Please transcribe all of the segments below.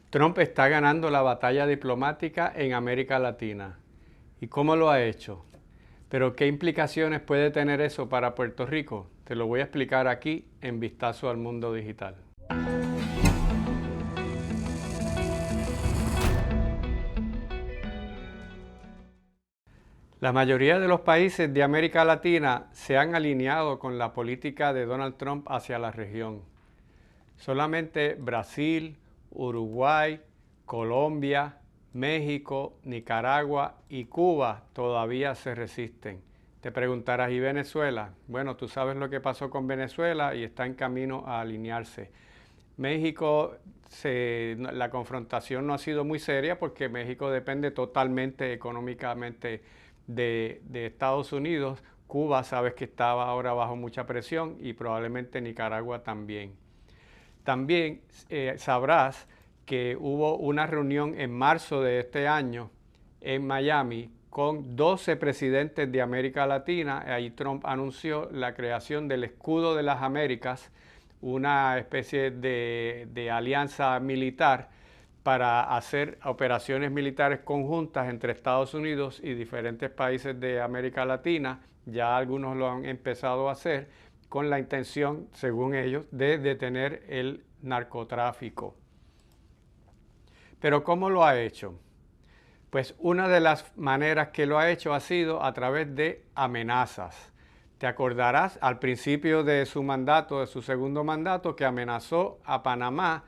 Trump está ganando la batalla diplomática en América Latina. ¿Y cómo lo ha hecho? Pero ¿qué implicaciones puede tener eso para Puerto Rico? Te lo voy a explicar aquí en Vistazo al Mundo Digital. La mayoría de los países de América Latina se han alineado con la política de Donald Trump hacia la región. Solamente Brasil, Uruguay, Colombia, México, Nicaragua y Cuba todavía se resisten. Te preguntarás, ¿y Venezuela? Bueno, tú sabes lo que pasó con Venezuela y está en camino a alinearse. México, la confrontación no ha sido muy seria porque México depende totalmente económicamente de Estados Unidos. Cuba sabes que estaba ahora bajo mucha presión y probablemente Nicaragua también. También sabrás que hubo una reunión en marzo de este año en Miami con 12 presidentes de América Latina. Ahí Trump anunció la creación del Escudo de las Américas, una especie de alianza militar para hacer operaciones militares conjuntas entre Estados Unidos y diferentes países de América Latina. Ya algunos lo han empezado a hacer con la intención, según ellos, de detener el narcotráfico. Pero ¿cómo lo ha hecho? Pues una de las maneras que lo ha hecho ha sido a través de amenazas. Te acordarás al principio de su mandato, de su segundo mandato, que amenazó a Panamá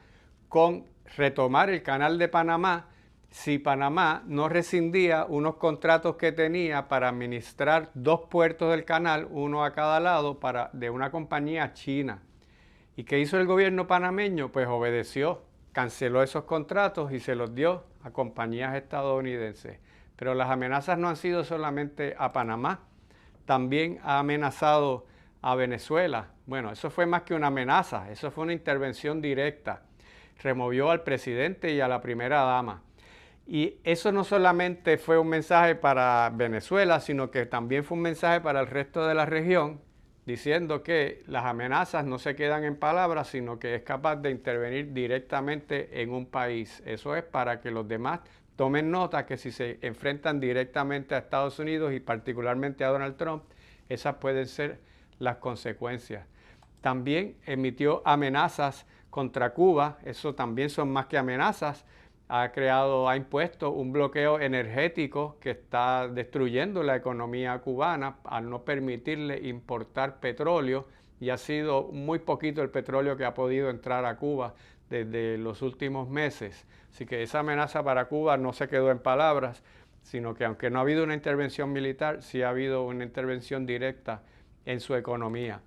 con retomar el canal de Panamá si Panamá no rescindía unos contratos que tenía para administrar 2 puertos del canal, uno a cada lado, de una compañía china. ¿Y qué hizo el gobierno panameño? Pues obedeció, canceló esos contratos y se los dio a compañías estadounidenses. Pero las amenazas no han sido solamente a Panamá, también ha amenazado a Venezuela. Bueno, eso fue más que una amenaza, eso fue una intervención directa. Removió al presidente y a la primera dama. Y eso no solamente fue un mensaje para Venezuela, sino que también fue un mensaje para el resto de la región, diciendo que las amenazas no se quedan en palabras, sino que es capaz de intervenir directamente en un país. Eso es para que los demás tomen nota que si se enfrentan directamente a Estados Unidos y particularmente a Donald Trump, esas pueden ser las consecuencias. También emitió amenazas contra Cuba, eso también son más que amenazas. Ha impuesto un bloqueo energético que está destruyendo la economía cubana al no permitirle importar petróleo, y ha sido muy poquito el petróleo que ha podido entrar a Cuba desde los últimos meses. Así que esa amenaza para Cuba no se quedó en palabras, sino que aunque no ha habido una intervención militar, sí ha habido una intervención directa en su economía.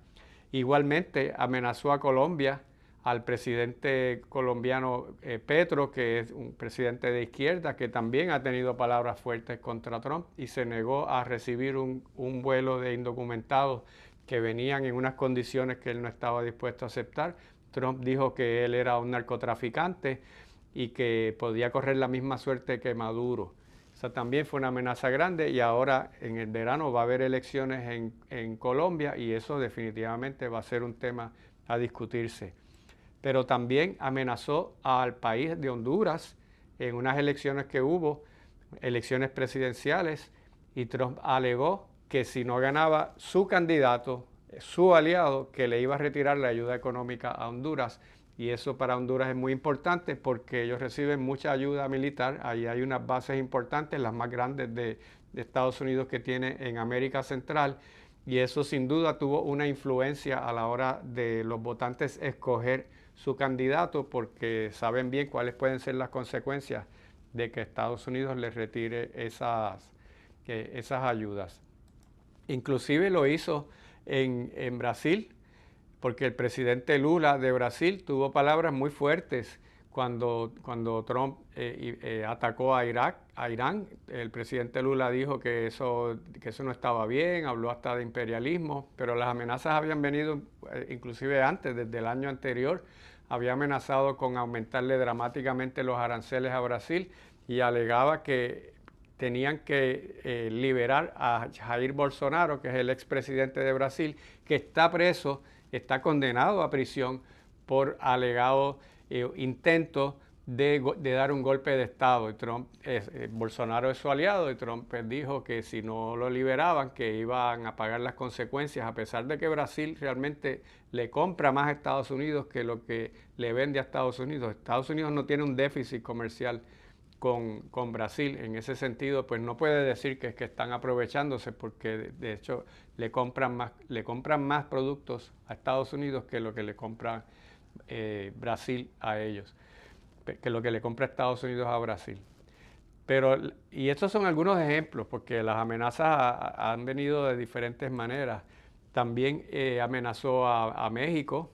Igualmente amenazó a Colombia, al presidente colombiano Petro, que es un presidente de izquierda, que también ha tenido palabras fuertes contra Trump y se negó a recibir un vuelo de indocumentados que venían en unas condiciones que él no estaba dispuesto a aceptar. Trump dijo que él era un narcotraficante y que podía correr la misma suerte que Maduro. Esa también fue una amenaza grande, y ahora en el verano va a haber elecciones en Colombia y eso definitivamente va a ser un tema a discutirse. Pero también amenazó al país de Honduras en unas elecciones que hubo, elecciones presidenciales, y Trump alegó que si no ganaba su candidato, su aliado, que le iba a retirar la ayuda económica a Honduras. Y eso para Honduras es muy importante porque ellos reciben mucha ayuda militar. Ahí hay unas bases importantes, las más grandes de Estados Unidos que tiene en América Central. Y eso sin duda tuvo una influencia a la hora de los votantes escoger su candidato, porque saben bien cuáles pueden ser las consecuencias de que Estados Unidos les retire esas ayudas. Inclusive lo hizo en Brasil, porque el presidente Lula de Brasil tuvo palabras muy fuertes cuando Trump atacó a Irán. El presidente Lula dijo que eso no estaba bien, habló hasta de imperialismo, pero las amenazas habían venido inclusive antes, desde el año anterior. Había amenazado con aumentarle dramáticamente los aranceles a Brasil y alegaba que tenían que liberar a Jair Bolsonaro, que es el expresidente de Brasil, que está preso, está condenado a prisión por alegado intento de dar un golpe de Estado. Y Bolsonaro es su aliado y Trump dijo que si no lo liberaban, que iban a pagar las consecuencias, a pesar de que Brasil realmente le compra más a Estados Unidos que lo que le vende a Estados Unidos. Estados Unidos no tiene un déficit comercial con Brasil. En ese sentido, pues no puede decir que es que están aprovechándose, porque de hecho le compran más productos a Estados Unidos que lo que le compra Brasil a ellos, que lo que le compra Estados Unidos a Brasil. Y estos son algunos ejemplos, porque las amenazas han venido de diferentes maneras. También amenazó a México,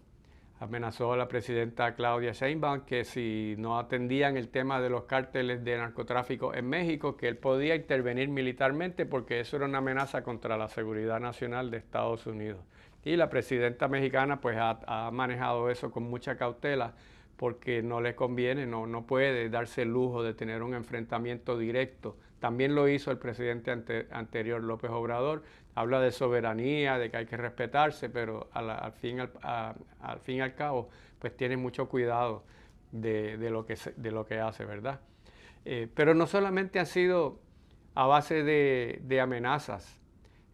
amenazó a la presidenta Claudia Sheinbaum que si no atendían el tema de los cárteles de narcotráfico en México, que él podía intervenir militarmente porque eso era una amenaza contra la seguridad nacional de Estados Unidos. Y la presidenta mexicana pues ha manejado eso con mucha cautela, porque no le conviene, no puede darse el lujo de tener un enfrentamiento directo. También lo hizo el presidente anterior, López Obrador. Habla de soberanía, de que hay que respetarse, pero al fin y al cabo, pues tiene mucho cuidado de lo que hace, ¿verdad? Pero no solamente ha sido a base de amenazas.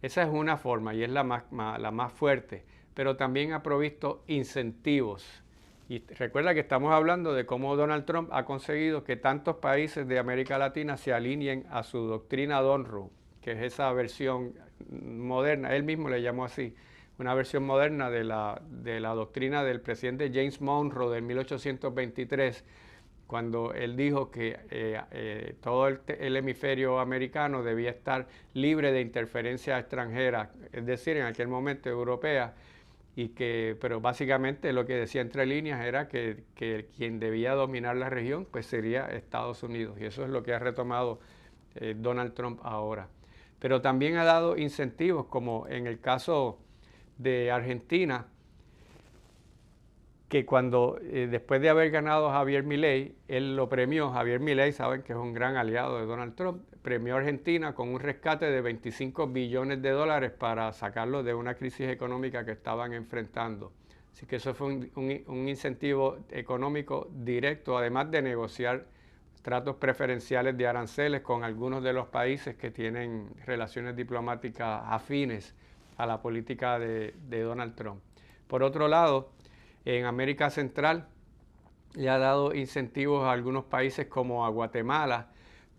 Esa es una forma y es la más fuerte, pero también ha provisto incentivos. Y recuerda que estamos hablando de cómo Donald Trump ha conseguido que tantos países de América Latina se alineen a su doctrina Donroe, que es esa versión moderna, él mismo le llamó así, una versión moderna de la doctrina del presidente James Monroe del 1823, cuando él dijo que todo el hemisferio americano debía estar libre de interferencia extranjera, es decir, en aquel momento europea, pero básicamente lo que decía entre líneas era que quien debía dominar la región pues sería Estados Unidos, y eso es lo que ha retomado Donald Trump ahora. Pero también ha dado incentivos, como en el caso de Argentina, que cuando después de haber ganado Javier Milei, él lo premió. Javier Milei, saben que es un gran aliado de Donald Trump, premió a Argentina con un rescate de 25 billones de dólares para sacarlo de una crisis económica que estaban enfrentando. Así que eso fue un incentivo económico directo, además de negociar tratos preferenciales de aranceles con algunos de los países que tienen relaciones diplomáticas afines a la política de Donald Trump. Por otro lado, en América Central le ha dado incentivos a algunos países como a Guatemala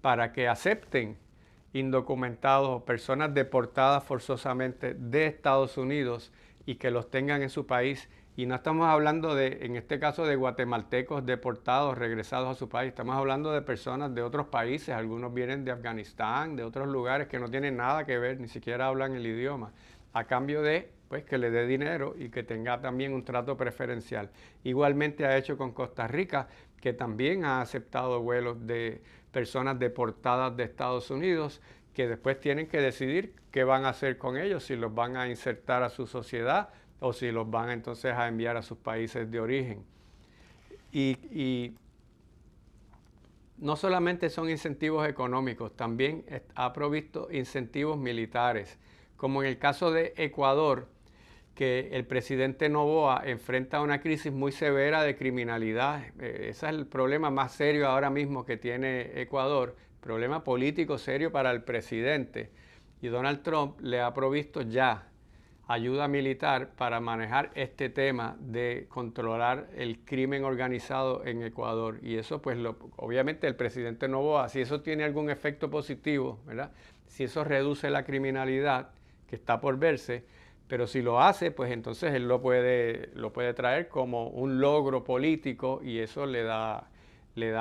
para que acepten indocumentados o personas deportadas forzosamente de Estados Unidos y que los tengan en su país. Y no estamos hablando en este caso, de guatemaltecos deportados, regresados a su país. Estamos hablando de personas de otros países. Algunos vienen de Afganistán, de otros lugares que no tienen nada que ver, ni siquiera hablan el idioma, a cambio de pues que le dé dinero y que tenga también un trato preferencial. Igualmente ha hecho con Costa Rica, que también ha aceptado vuelos de personas deportadas de Estados Unidos, que después tienen que decidir qué van a hacer con ellos, si los van a insertar a su sociedad o si los van entonces a enviar a sus países de origen. Y no solamente son incentivos económicos, también ha provisto incentivos militares, como en el caso de Ecuador, que el presidente Noboa enfrenta una crisis muy severa de criminalidad. Ese es el problema más serio ahora mismo que tiene Ecuador, problema político serio para el presidente. Y Donald Trump le ha provisto ya ayuda militar para manejar este tema de controlar el crimen organizado en Ecuador. Y eso pues obviamente el presidente Noboa, si eso tiene algún efecto positivo, ¿verdad? Si eso reduce la criminalidad, que está por verse, pero si lo hace, pues entonces él lo puede traer como un logro político, y eso le da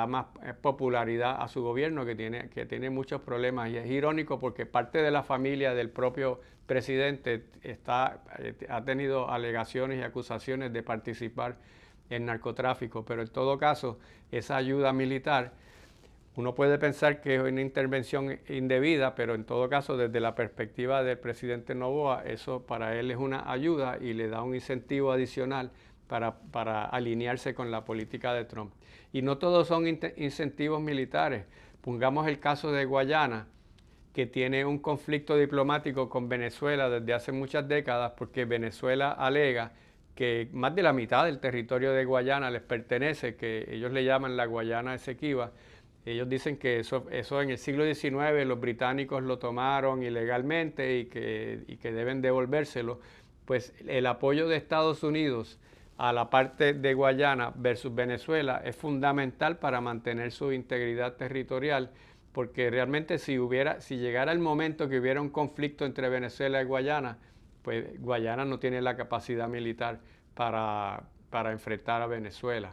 más popularidad a su gobierno, que tiene muchos problemas. Y es irónico porque parte de la familia del propio presidente ha tenido alegaciones y acusaciones de participar en narcotráfico, pero en todo caso esa ayuda militar, uno puede pensar que es una intervención indebida, pero en todo caso, desde la perspectiva del presidente Noboa, eso para él es una ayuda y le da un incentivo adicional para alinearse con la política de Trump. Y no todos son incentivos militares. Pongamos el caso de Guayana, que tiene un conflicto diplomático con Venezuela desde hace muchas décadas, porque Venezuela alega que más de la mitad del territorio de Guayana les pertenece, que ellos le llaman la Guayana Esequiba. Ellos dicen que eso en el siglo XIX los británicos lo tomaron ilegalmente y que deben devolvérselo. Pues el apoyo de Estados Unidos a la parte de Guayana versus Venezuela es fundamental para mantener su integridad territorial, porque realmente si llegara el momento que hubiera un conflicto entre Venezuela y Guayana, pues Guayana no tiene la capacidad militar para enfrentar a Venezuela.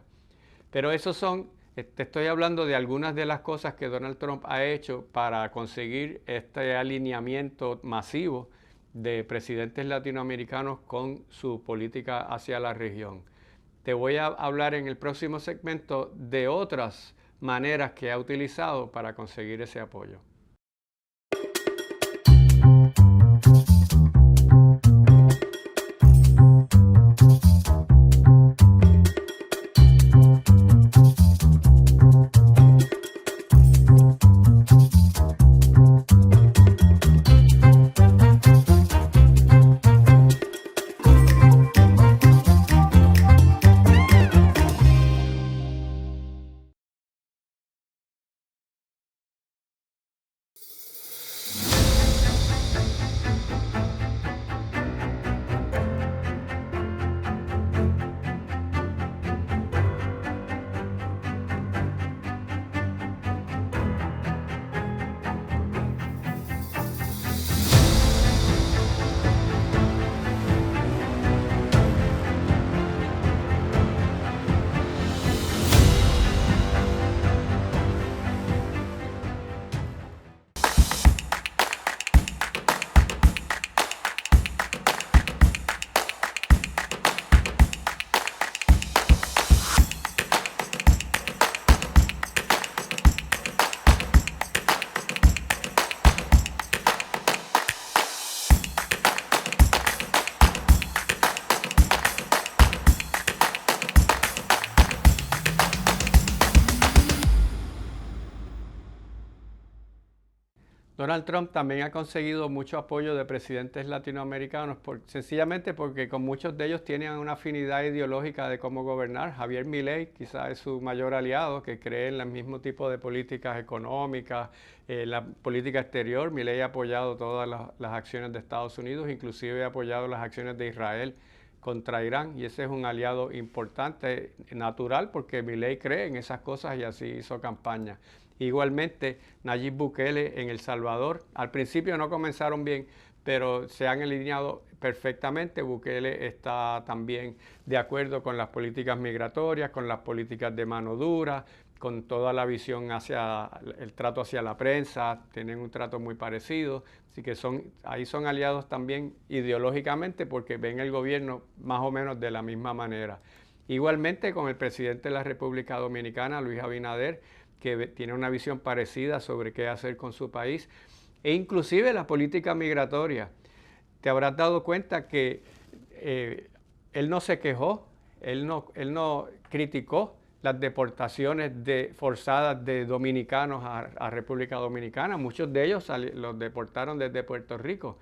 Pero te estoy hablando de algunas de las cosas que Donald Trump ha hecho para conseguir este alineamiento masivo de presidentes latinoamericanos con su política hacia la región. Te voy a hablar en el próximo segmento de otras maneras que ha utilizado para conseguir ese apoyo. Donald Trump también ha conseguido mucho apoyo de presidentes latinoamericanos, sencillamente porque con muchos de ellos tienen una afinidad ideológica de cómo gobernar. Javier Milei quizás es su mayor aliado, que cree en el mismo tipo de políticas económicas, la política exterior. Milei ha apoyado todas las acciones de Estados Unidos, inclusive ha apoyado las acciones de Israel contra Irán, y ese es un aliado importante, natural, porque Milei cree en esas cosas y así hizo campaña. Igualmente, Nayib Bukele en El Salvador, al principio no comenzaron bien, pero se han alineado perfectamente. Bukele está también de acuerdo con las políticas migratorias, con las políticas de mano dura, con toda la visión hacia el trato hacia la prensa, tienen un trato muy parecido, así que ahí son aliados también ideológicamente porque ven el gobierno más o menos de la misma manera. Igualmente con el presidente de la República Dominicana, Luis Abinader, que tiene una visión parecida sobre qué hacer con su país, e inclusive la política migratoria. Te habrás dado cuenta que él no se quejó, él no criticó las deportaciones forzadas de dominicanos a República Dominicana. Muchos de ellos los deportaron desde Puerto Rico.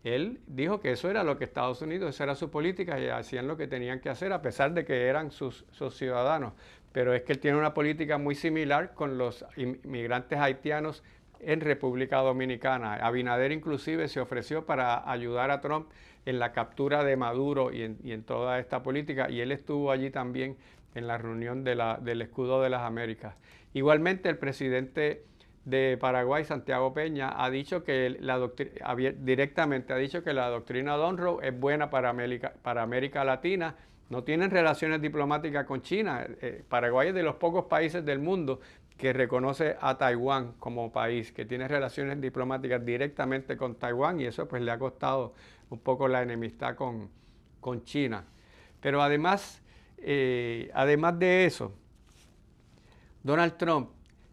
Él dijo que eso era lo que Estados Unidos, esa era su política y hacían lo que tenían que hacer a pesar de que eran sus ciudadanos. Pero es que él tiene una política muy similar con los inmigrantes haitianos en República Dominicana. Abinader inclusive se ofreció para ayudar a Trump en la captura de Maduro y en toda esta política, y él estuvo allí también en la reunión del Escudo de las Américas. Igualmente el presidente de Paraguay, Santiago Peña, ha dicho que directamente ha dicho que la doctrina Monroe es buena para América Latina. No tienen relaciones diplomáticas con China. Paraguay es de los pocos países del mundo que reconoce a Taiwán como país, que tiene relaciones diplomáticas directamente con Taiwán, y eso pues le ha costado un poco la enemistad con China. Pero además de eso, Donald Trump,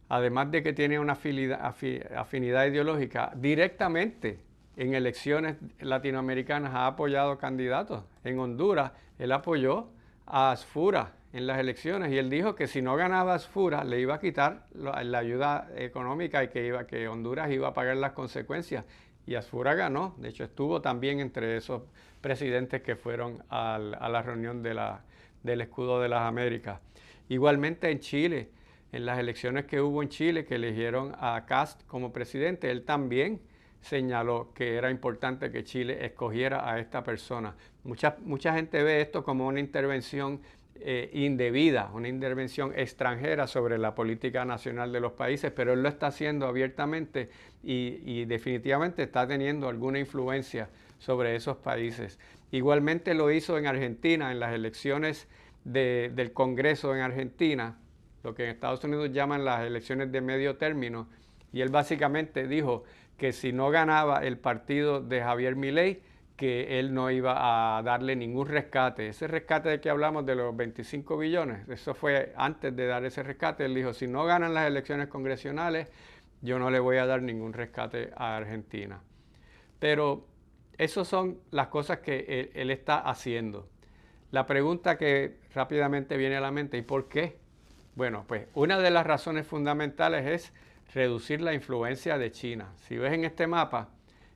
además de que tiene una afinidad ideológica, directamente en elecciones latinoamericanas ha apoyado candidatos. En Honduras, él apoyó a Asfura en las elecciones y él dijo que si no ganaba Asfura le iba a quitar la ayuda económica y que Honduras iba a pagar las consecuencias. y Asfura ganó. De hecho, estuvo también entre esos presidentes que fueron a la reunión del Escudo de las Américas. Igualmente en Chile, en las elecciones que hubo en Chile, que eligieron a Kast como presidente, él también señaló que era importante que Chile escogiera a esta persona. Mucha gente ve esto como una intervención indebida, una intervención extranjera sobre la política nacional de los países, pero él lo está haciendo abiertamente y definitivamente está teniendo alguna influencia sobre esos países. Igualmente lo hizo en Argentina, en las elecciones del Congreso en Argentina, lo que en Estados Unidos llaman las elecciones de medio término, y él básicamente dijo que si no ganaba el partido de Javier Milei, que él no iba a darle ningún rescate. Ese rescate de que hablamos de los 25 billones, eso fue antes de dar ese rescate. Él dijo, si no ganan las elecciones congresionales, yo no le voy a dar ningún rescate a Argentina. Pero esas son las cosas que él está haciendo. La pregunta que rápidamente viene a la mente, ¿y por qué? Bueno, pues una de las razones fundamentales es reducir la influencia de China. Si ves en este mapa,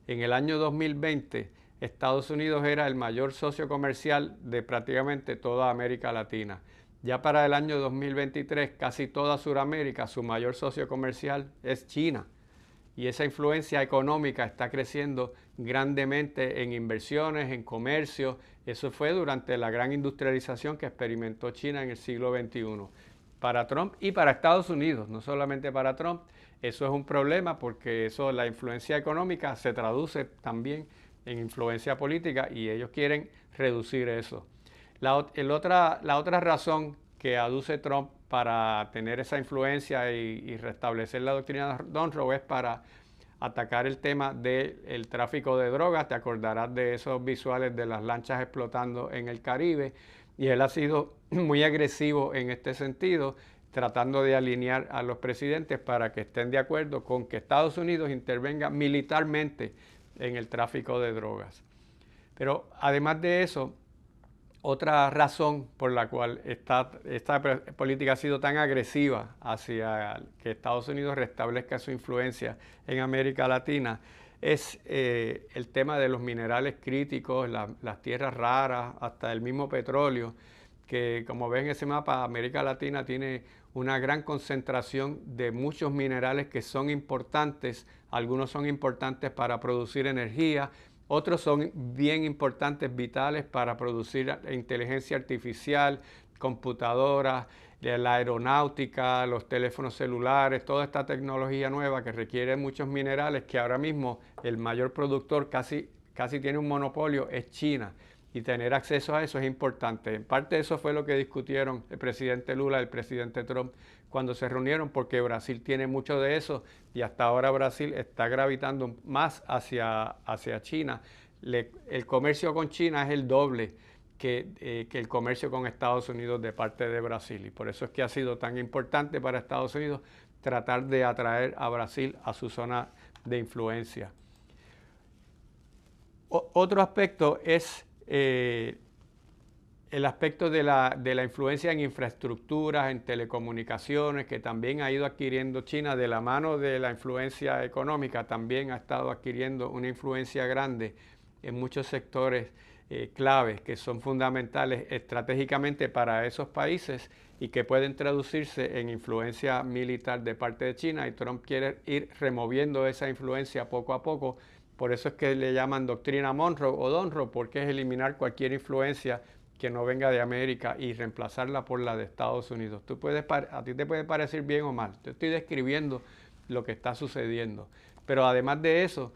en el año 2020, Estados Unidos era el mayor socio comercial de prácticamente toda América Latina. Ya para el año 2023, casi toda Sudamérica, su mayor socio comercial es China. Y esa influencia económica está creciendo grandemente en inversiones, en comercio. Eso fue durante la gran industrialización que experimentó China en el siglo XXI. Para Trump y para Estados Unidos, no solamente para Trump, eso es un problema porque la influencia económica se traduce también en influencia política y ellos quieren reducir eso. La otra razón que aduce Trump para tener esa influencia y restablecer la doctrina de Monroe es para atacar el tema del tráfico de drogas. Te acordarás de esos visuales de las lanchas explotando en el Caribe, y él ha sido muy agresivo en este sentido, tratando de alinear a los presidentes para que estén de acuerdo con que Estados Unidos intervenga militarmente en el tráfico de drogas. Pero además de eso, otra razón por la cual esta política ha sido tan agresiva hacia que Estados Unidos restablezca su influencia en América Latina es el tema de los minerales críticos, las tierras raras, hasta el mismo petróleo, que como ven en ese mapa, América Latina tiene una gran concentración de muchos minerales que son importantes. Algunos son importantes para producir energía, otros son bien importantes, vitales para producir inteligencia artificial, computadoras, la aeronáutica, los teléfonos celulares, toda esta tecnología nueva que requiere muchos minerales, que ahora mismo el mayor productor casi tiene un monopolio, es China. Y tener acceso a eso es importante. En parte eso fue lo que discutieron el presidente Lula y el presidente Trump cuando se reunieron, porque Brasil tiene mucho de eso y hasta ahora Brasil está gravitando más hacia China. El comercio con China es el doble que el comercio con Estados Unidos de parte de Brasil, y por eso es que ha sido tan importante para Estados Unidos tratar de atraer a Brasil a su zona de influencia. Otro aspecto es el aspecto de la influencia en infraestructuras, en telecomunicaciones, que también ha ido adquiriendo China de la mano de la influencia económica. También ha estado adquiriendo una influencia grande en muchos sectores claves que son fundamentales estratégicamente para esos países y que pueden traducirse en influencia militar de parte de China, y Trump quiere ir removiendo esa influencia poco a poco. Por eso es que le llaman doctrina Monroe o Donroe, porque es eliminar cualquier influencia que no venga de América y reemplazarla por la de Estados Unidos. A ti te puede parecer bien o mal. Yo estoy describiendo lo que está sucediendo. Pero además de eso,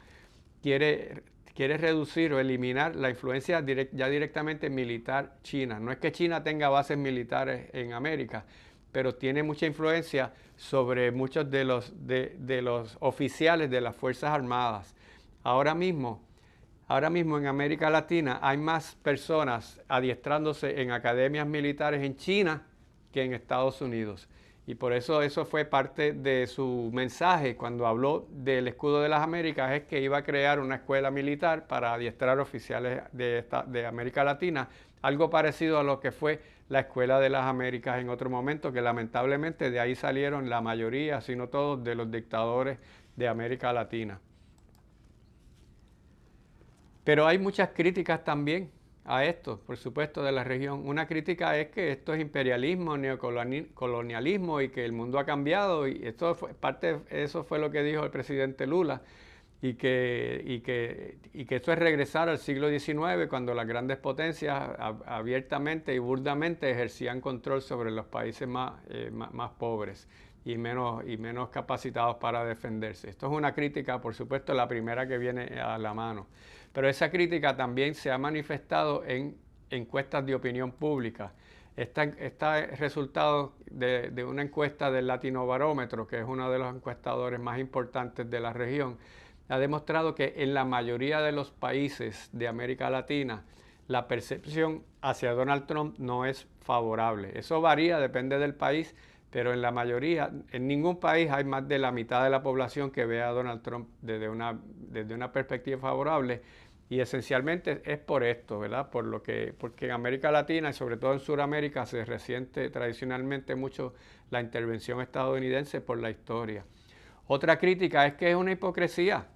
quiere reducir o eliminar la influencia ya directamente militar china. No es que China tenga bases militares en América, pero tiene mucha influencia sobre muchos de los oficiales de las Fuerzas Armadas. Ahora mismo en América Latina hay más personas adiestrándose en academias militares en China que en Estados Unidos. Y por eso fue parte de su mensaje cuando habló del Escudo de las Américas, es que iba a crear una escuela militar para adiestrar oficiales de América Latina, algo parecido a lo que fue la Escuela de las Américas en otro momento, que lamentablemente de ahí salieron la mayoría, si no todos, de los dictadores de América Latina. Pero hay muchas críticas también a esto, por supuesto, de la región. Una crítica es que esto es imperialismo, neocolonialismo y que el mundo ha cambiado, y esto fue, parte de eso fue lo que dijo el presidente Lula, y que esto es regresar al siglo XIX, cuando las grandes potencias abiertamente y burdamente ejercían control sobre los países más pobres y menos capacitados para defenderse. Esto es una crítica, por supuesto, la primera que viene a la mano. Pero esa crítica también se ha manifestado en encuestas de opinión pública. Está resultado de una encuesta del Latino Barómetro, que es uno de los encuestadores más importantes de la región, ha demostrado que en la mayoría de los países de América Latina la percepción hacia Donald Trump no es favorable. Eso varía, depende del país, pero en la mayoría, en ningún país hay más de la mitad de la población que ve a Donald Trump desde una perspectiva favorable. Y esencialmente es por esto, ¿verdad? Porque en América Latina y sobre todo en Sudamérica se resiente tradicionalmente mucho la intervención estadounidense por la historia. Otra crítica es que es una hipocresía,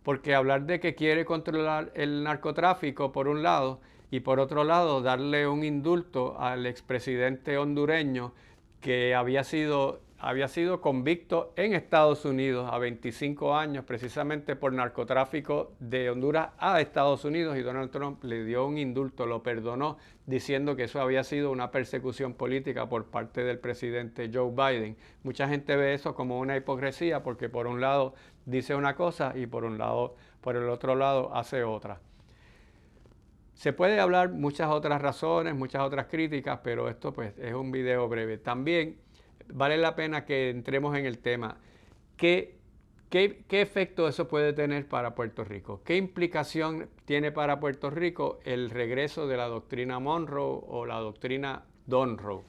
porque hablar de que quiere controlar el narcotráfico por un lado y por otro lado darle un indulto al expresidente hondureño que había sido convicto en Estados Unidos a 25 años precisamente por narcotráfico de Honduras a Estados Unidos, y Donald Trump le dio un indulto, lo perdonó, diciendo que eso había sido una persecución política por parte del presidente Joe Biden. Mucha gente ve eso como una hipocresía porque por un lado dice una cosa y por el otro lado hace otra. Se puede hablar muchas otras razones, muchas otras críticas, pero esto pues es un video breve. También vale la pena que entremos en el tema. ¿Qué efecto eso puede tener para Puerto Rico? ¿Qué implicación tiene para Puerto Rico el regreso de la doctrina Monroe o la doctrina Donroe?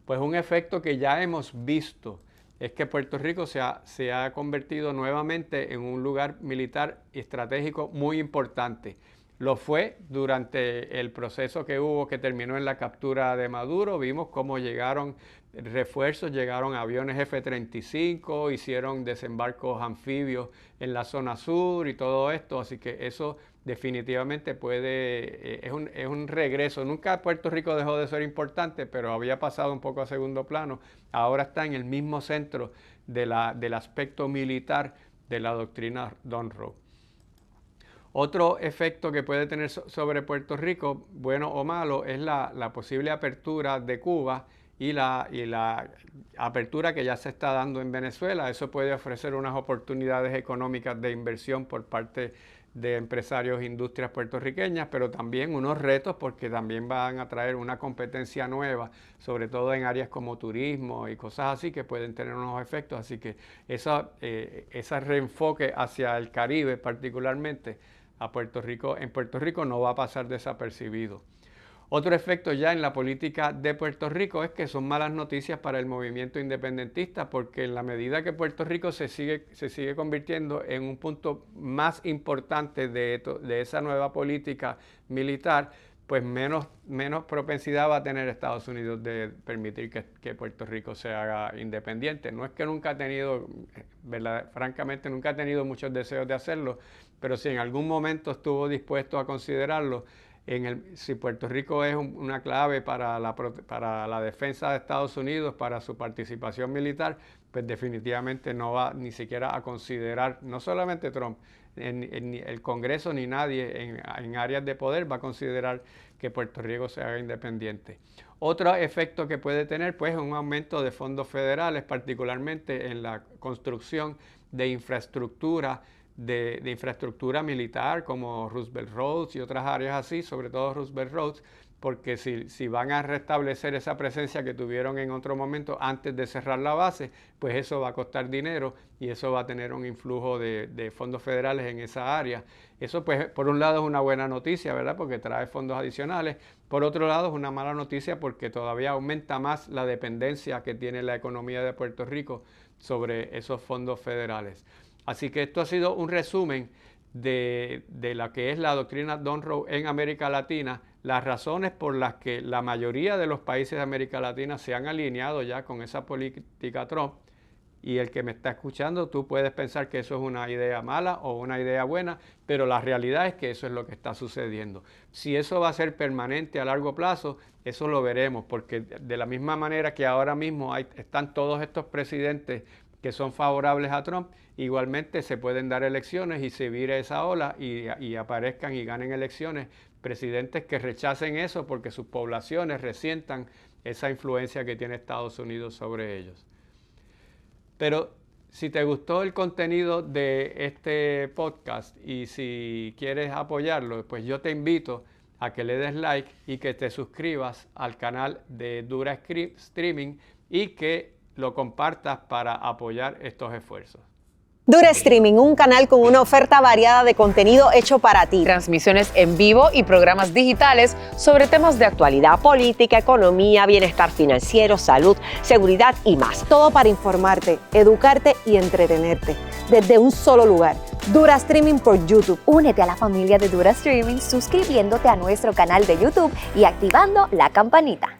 Pues un efecto que ya hemos visto es que Puerto Rico se ha convertido nuevamente en un lugar militar y estratégico muy importante. Lo fue durante el proceso que hubo, que terminó en la captura de Maduro. Vimos cómo llegaron refuerzos, llegaron aviones F-35, hicieron desembarcos anfibios en la zona sur y todo esto. Así que eso definitivamente es un regreso. Nunca Puerto Rico dejó de ser importante, pero había pasado un poco a segundo plano. Ahora está en el mismo centro del aspecto militar de la doctrina Donroe. Otro efecto que puede tener sobre Puerto Rico, bueno o malo, es la posible apertura de Cuba y la apertura que ya se está dando en Venezuela. Eso puede ofrecer unas oportunidades económicas de inversión por parte de empresarios e industrias puertorriqueñas, pero también unos retos porque también van a traer una competencia nueva, sobre todo en áreas como turismo y cosas así que pueden tener unos efectos. Así que ese reenfoque hacia el Caribe particularmente en Puerto Rico no va a pasar desapercibido. Otro efecto ya en la política de Puerto Rico es que son malas noticias para el movimiento independentista, porque en la medida que Puerto Rico se sigue convirtiendo en un punto más importante de esa nueva política militar, pues menos propensidad va a tener Estados Unidos de permitir que Puerto Rico se haga independiente. No es que nunca ha tenido, francamente nunca ha tenido muchos deseos de hacerlo, pero si en algún momento estuvo dispuesto a considerarlo, si Puerto Rico es una clave para la defensa de Estados Unidos, para su participación militar, pues definitivamente no va ni siquiera a considerar, no solamente Trump, en el Congreso ni nadie en áreas de poder va a considerar que Puerto Rico se haga independiente. Otro efecto que puede tener pues es un aumento de fondos federales, particularmente en la construcción de infraestructura militar como Roosevelt Roads y otras áreas así, sobre todo Roosevelt Roads, porque si van a restablecer esa presencia que tuvieron en otro momento antes de cerrar la base, pues eso va a costar dinero y eso va a tener un influjo de fondos federales en esa área. Eso pues por un lado es una buena noticia, ¿verdad? Porque trae fondos adicionales. Por otro lado es una mala noticia porque todavía aumenta más la dependencia que tiene la economía de Puerto Rico sobre esos fondos federales. Así que esto ha sido un resumen de la que es la doctrina Donroe en América Latina, las razones por las que la mayoría de los países de América Latina se han alineado ya con esa política Trump y el que me está escuchando, tú puedes pensar que eso es una idea mala o una idea buena, pero la realidad es que eso es lo que está sucediendo. Si eso va a ser permanente a largo plazo, eso lo veremos, porque de la misma manera que ahora mismo están todos estos presidentes que son favorables a Trump, igualmente se pueden dar elecciones y se vire esa ola y aparezcan y ganen elecciones presidentes que rechacen eso porque sus poblaciones resientan esa influencia que tiene Estados Unidos sobre ellos. Pero si te gustó el contenido de este podcast y si quieres apoyarlo, pues yo te invito a que le des like y que te suscribas al canal de Dura Streaming y que lo compartas para apoyar estos esfuerzos. Dura Streaming, un canal con una oferta variada de contenido hecho para ti. Transmisiones en vivo y programas digitales sobre temas de actualidad, Política, economía, bienestar financiero, salud, seguridad y más. Todo para informarte, educarte y entretenerte. Desde un solo lugar. Dura Streaming por YouTube. Únete a la familia de Dura Streaming suscribiéndote a nuestro canal de YouTube y activando la campanita.